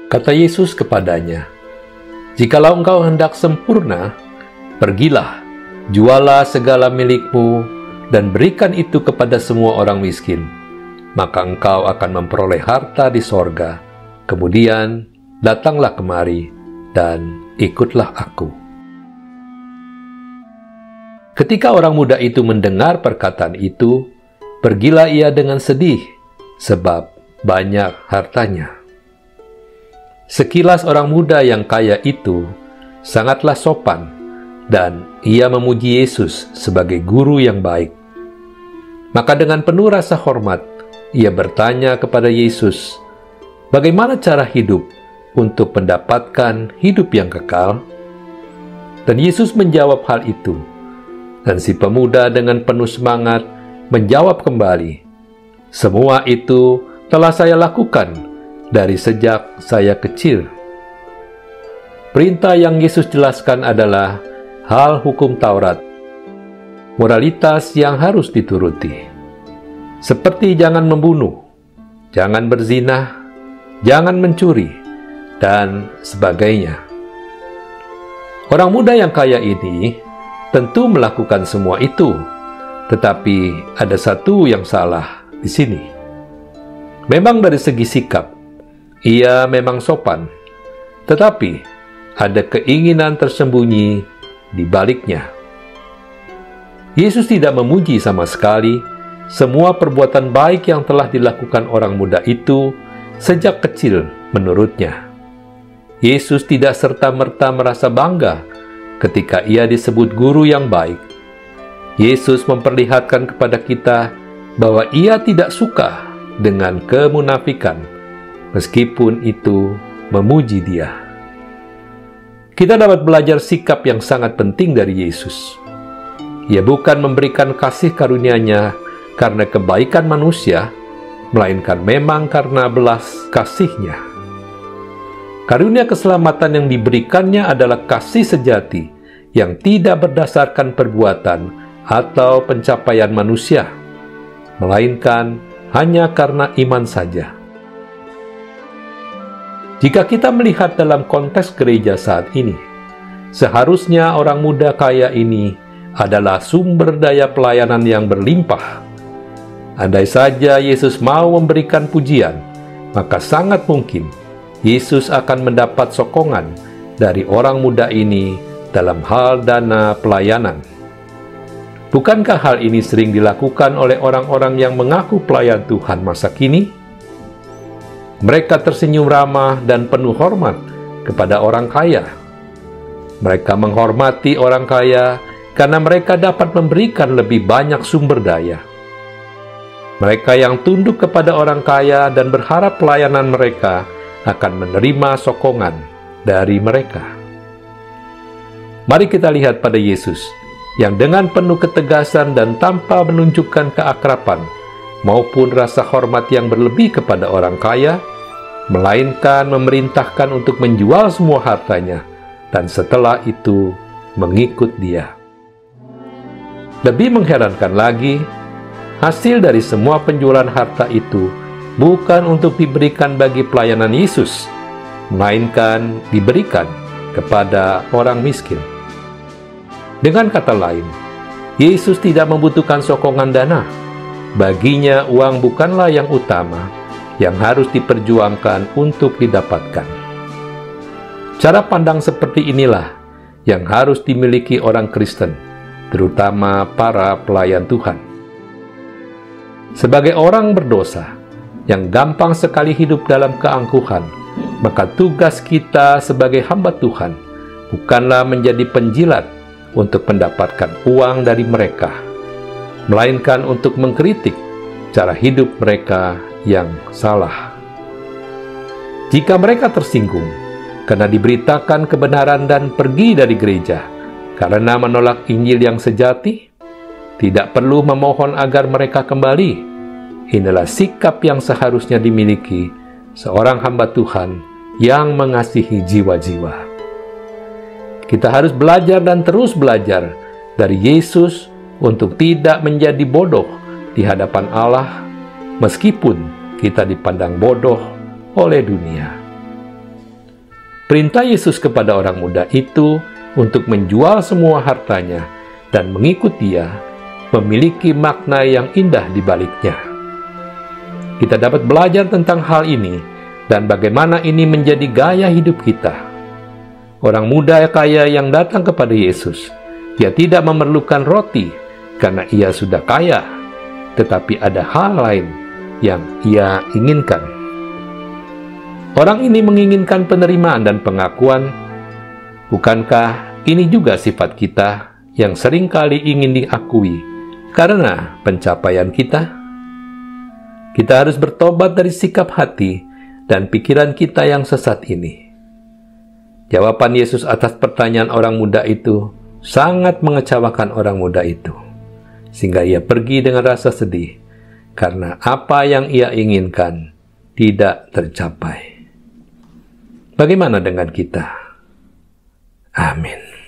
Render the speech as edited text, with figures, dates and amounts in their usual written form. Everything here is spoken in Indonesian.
Kata Yesus kepadanya, "Jikalau engkau hendak sempurna, pergilah, jualah segala milikmu, dan berikan itu kepada semua orang miskin. Maka engkau akan memperoleh harta di sorga. Kemudian datanglah kemari, dan ikutlah aku." Ketika orang muda itu mendengar perkataan itu, pergilah ia dengan sedih, sebab banyak hartanya. Sekilas orang muda yang kaya itu sangatlah sopan, dan ia memuji Yesus sebagai guru yang baik. Maka dengan penuh rasa hormat, ia bertanya kepada Yesus, bagaimana cara hidup untuk mendapatkan hidup yang kekal? Dan Yesus menjawab hal itu, dan si pemuda dengan penuh semangat menjawab kembali, "Semua itu telah saya lakukan dari sejak saya kecil." Perintah yang Yesus jelaskan adalah hal hukum Taurat, moralitas yang harus dituruti. Seperti jangan membunuh, jangan berzina, jangan mencuri, dan sebagainya. Orang muda yang kaya ini tentu melakukan semua itu, tetapi ada satu yang salah di sini. Memang dari segi sikap, ia memang sopan, tetapi ada keinginan tersembunyi di baliknya. Yesus tidak memuji sama sekali semua perbuatan baik yang telah dilakukan orang muda itu sejak kecil menurutnya. Yesus tidak serta-merta merasa bangga ketika ia disebut guru yang baik. Yesus memperlihatkan kepada kita bahwa ia tidak suka dengan kemunafikan, meskipun itu memuji Dia. Kita dapat belajar sikap yang sangat penting dari Yesus. Ia bukan memberikan kasih karunia-Nya karena kebaikan manusia, melainkan memang karena belas kasih-Nya. Karunia keselamatan yang diberikannya adalah kasih sejati yang tidak berdasarkan perbuatan atau pencapaian manusia, melainkan hanya karena iman saja. Jika kita melihat dalam konteks gereja saat ini, seharusnya orang muda kaya ini adalah sumber daya pelayanan yang berlimpah. Andai saja Yesus mau memberikan pujian, maka sangat mungkin Yesus akan mendapat sokongan dari orang muda ini dalam hal dana pelayanan. Bukankah hal ini sering dilakukan oleh orang-orang yang mengaku pelayan Tuhan masa kini? Mereka tersenyum ramah dan penuh hormat kepada orang kaya. Mereka menghormati orang kaya karena mereka dapat memberikan lebih banyak sumber daya. Mereka yang tunduk kepada orang kaya dan berharap pelayanan mereka akan menerima sokongan dari mereka. Mari kita lihat pada Yesus yang dengan penuh ketegasan dan tanpa menunjukkan keakraban maupun rasa hormat yang berlebih kepada orang kaya, melainkan memerintahkan untuk menjual semua hartanya dan setelah itu mengikut Dia. Lebih mengherankan lagi, hasil dari semua penjualan harta itu bukan untuk diberikan bagi pelayanan Yesus, melainkan diberikan kepada orang miskin. Dengan kata lain, Yesus tidak membutuhkan sokongan dana. Baginya uang bukanlah yang utama, yang harus diperjuangkan untuk didapatkan. Cara pandang seperti inilah yang harus dimiliki orang Kristen, terutama para pelayan Tuhan. Sebagai orang berdosa, yang gampang sekali hidup dalam keangkuhan, maka tugas kita sebagai hamba Tuhan bukanlah menjadi penjilat untuk mendapatkan uang dari mereka, melainkan untuk mengkritik cara hidup mereka yang salah. Jika mereka tersinggung karena diberitakan kebenaran dan pergi dari gereja karena menolak Injil yang sejati, tidak perlu memohon agar mereka kembali. Inilah sikap yang seharusnya dimiliki seorang hamba Tuhan yang mengasihi jiwa-jiwa. Kita harus belajar dan terus belajar dari Yesus untuk tidak menjadi bodoh di hadapan Allah, meskipun kita dipandang bodoh oleh dunia. Perintah Yesus kepada orang muda itu untuk menjual semua hartanya dan mengikut Dia memiliki makna yang indah di baliknya. Kita dapat belajar tentang hal ini dan bagaimana ini menjadi gaya hidup kita. Orang muda kaya yang datang kepada Yesus, Dia tidak memerlukan roti karena Ia sudah kaya, tetapi ada hal lain yang Ia inginkan. Orang ini menginginkan penerimaan dan pengakuan. Bukankah ini juga sifat kita yang seringkali ingin diakui karena pencapaian kita? Kita harus bertobat dari sikap hati dan pikiran kita yang sesat ini. Jawaban Yesus atas pertanyaan orang muda itu sangat mengecewakan orang muda itu, sehingga ia pergi dengan rasa sedih karena apa yang ia inginkan tidak tercapai. Bagaimana dengan kita? Amin.